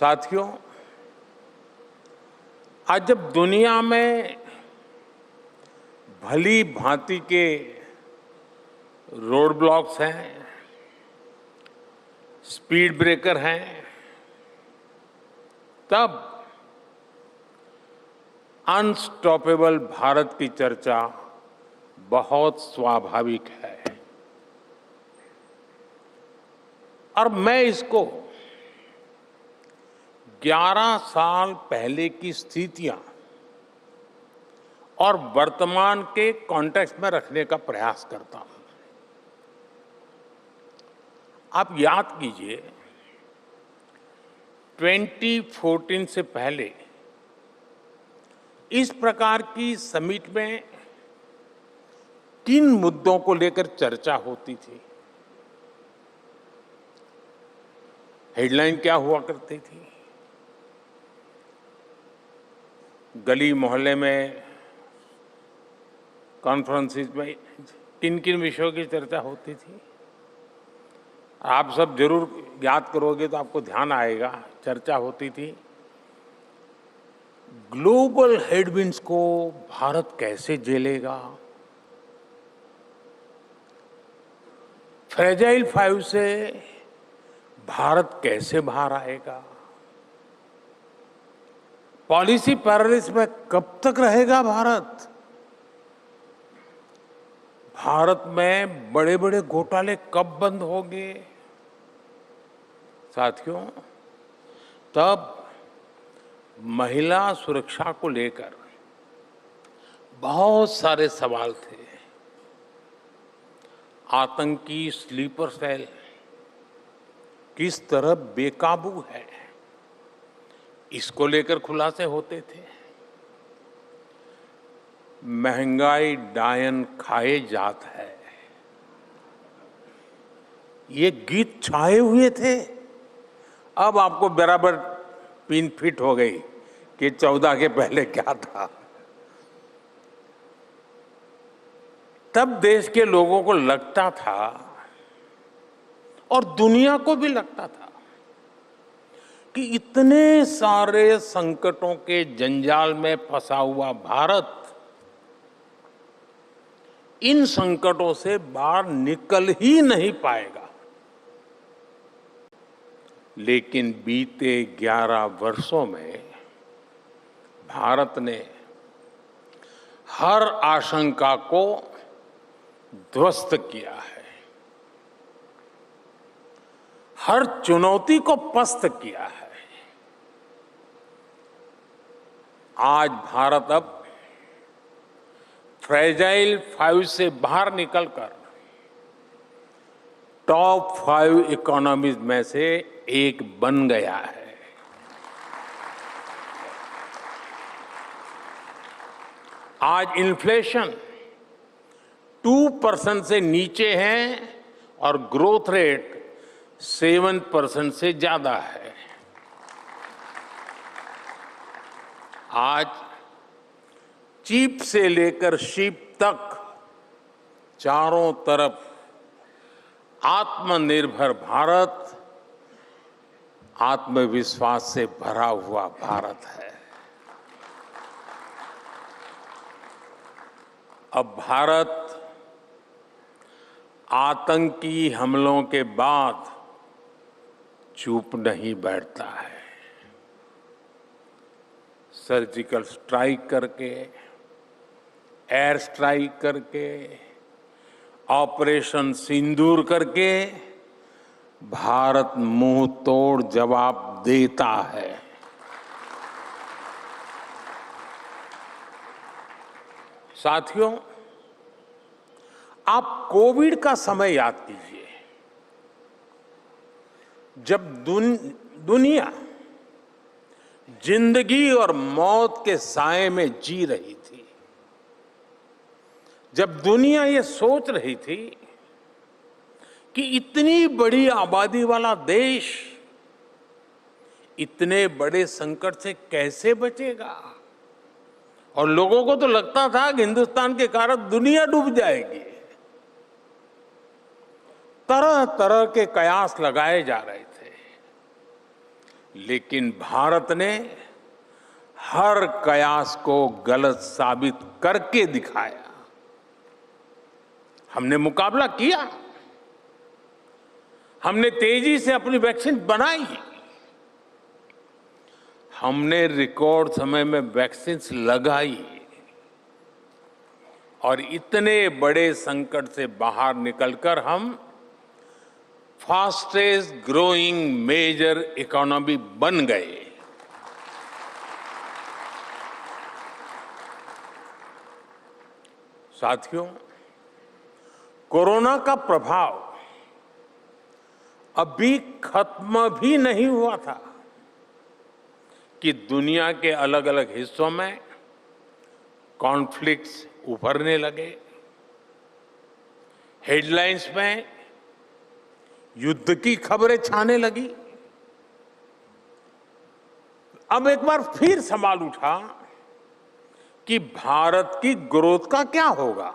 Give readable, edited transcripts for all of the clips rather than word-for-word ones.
साथियों, आज जब दुनिया में भली भांति के रोड ब्लॉक्स हैं, स्पीड ब्रेकर हैं, तब अनस्टॉपेबल भारत की चर्चा बहुत स्वाभाविक है। और मैं इसको 11 साल पहले की स्थितियां और वर्तमान के कॉन्टेक्स्ट में रखने का प्रयास करता हूं। आप याद कीजिए, 2014 से पहले इस प्रकार की समिट में किन मुद्दों को लेकर चर्चा होती थी, हेडलाइन क्या हुआ करती थी, गली मोहल्ले में कॉन्फ्रेंसिस में किन किन विषयों की चर्चा होती थी। आप सब जरूर याद करोगे तो आपको ध्यान आएगा। चर्चा होती थी ग्लोबल हेडविंड्स को भारत कैसे झेलेगा, फ्रेजाइल 5 से भारत कैसे बाहर आएगा, पॉलिसी पैरालिसिस में कब तक रहेगा भारत, भारत में बड़े बड़े घोटाले कब बंद होंगे। साथियों, तब महिला सुरक्षा को लेकर बहुत सारे सवाल थे। आतंकी स्लीपर सेल किस तरह बेकाबू है, इसको लेकर खुलासे होते थे। महंगाई डायन खाए जात है, ये गीत छाए हुए थे। अब आपको बराबर पिन फिट हो गई कि 14 के पहले क्या था। तब देश के लोगों को लगता था और दुनिया को भी लगता था कि इतने सारे संकटों के जंजाल में फंसा हुआ भारत इन संकटों से बाहर निकल ही नहीं पाएगा। लेकिन बीते 11 वर्षों में भारत ने हर आशंका को ध्वस्त किया है, हर चुनौती को पस्त किया है। आज भारत अब फ्रेजाइल 5 से बाहर निकलकर टॉप 5 इकोनॉमीज में से एक बन गया है। आज इन्फ्लेशन 2% से नीचे है और ग्रोथ रेट 7% से ज्यादा है। आज चीप से लेकर शीप तक चारों तरफ आत्मनिर्भर भारत, आत्मविश्वास से भरा हुआ भारत है। अब भारत आतंकी हमलों के बाद चुप नहीं बैठता है। सर्जिकल स्ट्राइक करके, एयर स्ट्राइक करके, ऑपरेशन सिंदूर करके भारत मुंह तोड़ जवाब देता है। साथियों, आप कोविड का समय याद कीजिए, जब दुनिया जिंदगी और मौत के साए में जी रही थी, जब दुनिया ये सोच रही थी कि इतनी बड़ी आबादी वाला देश इतने बड़े संकट से कैसे बचेगा, और लोगों को तो लगता था कि हिंदुस्तान के कारण दुनिया डूब जाएगी। तरह तरह के कयास लगाए जा रहे थे, लेकिन भारत ने हर कयास को गलत साबित करके दिखाया। हमने मुकाबला किया, हमने तेजी से अपनी वैक्सीन बनाई, हमने रिकॉर्ड समय में वैक्सीन लगाई और इतने बड़े संकट से बाहर निकलकर हम फास्टेस्ट ग्रोइंग मेजर इकोनॉमी बन गए। साथियों, कोरोना का प्रभाव अभी खत्म भी नहीं हुआ था कि दुनिया के अलग अलग हिस्सों में कॉन्फ्लिक्ट्स उभरने लगे, हेडलाइंस में युद्ध की खबरें छाने लगी। अब एक बार फिर सवाल उठा कि भारत की ग्रोथ का क्या होगा,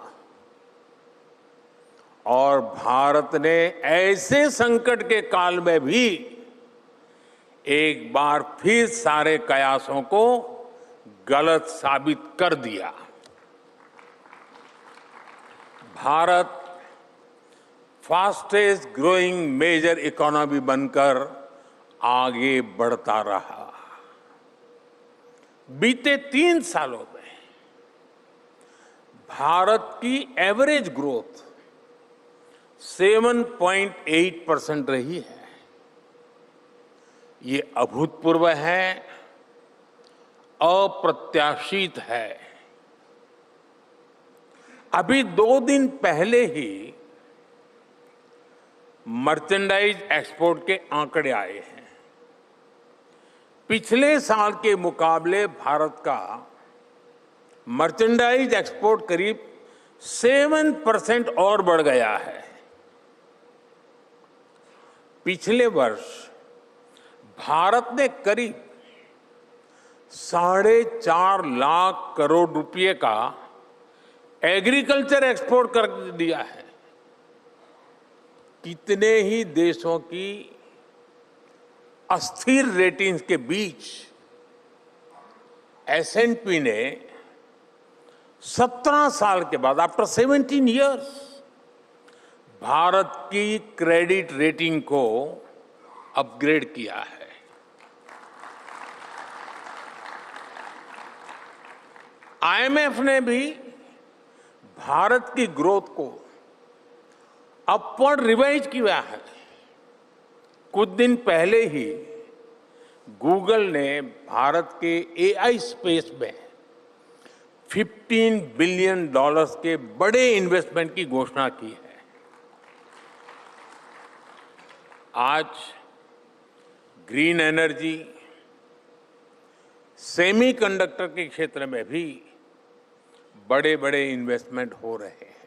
और भारत ने ऐसे संकट के काल में भी एक बार फिर सारे कयासों को गलत साबित कर दिया। Bharat fastest growing major economy बनकर आगे बढ़ता रहा। बीते 3 सालों में भारत की एवरेज ग्रोथ 7.8% रही है। ये अभूतपूर्व है, अप्रत्याशित है। अभी 2 दिन पहले ही मर्चेंडाइज एक्सपोर्ट के आंकड़े आए हैं। पिछले साल के मुकाबले भारत का मर्चेंडाइज एक्सपोर्ट करीब 7% और बढ़ गया है। पिछले वर्ष भारत ने करीब 4.5 लाख करोड़ रुपए का एग्रीकल्चर एक्सपोर्ट कर दिया है। कितने ही देशों की अस्थिर रेटिंग्स के बीच S&P ने 17 साल के बाद, आफ्टर 17 इयर्स, भारत की क्रेडिट रेटिंग को अपग्रेड किया है। IMF ने भी भारत की ग्रोथ को अपवर्ड रिवाइज किया है। कुछ दिन पहले ही गूगल ने भारत के AI स्पेस में $15 बिलियन के बड़े इन्वेस्टमेंट की घोषणा की है। आज ग्रीन एनर्जी, सेमीकंडक्टर के क्षेत्र में भी बड़े बड़े इन्वेस्टमेंट हो रहे हैं।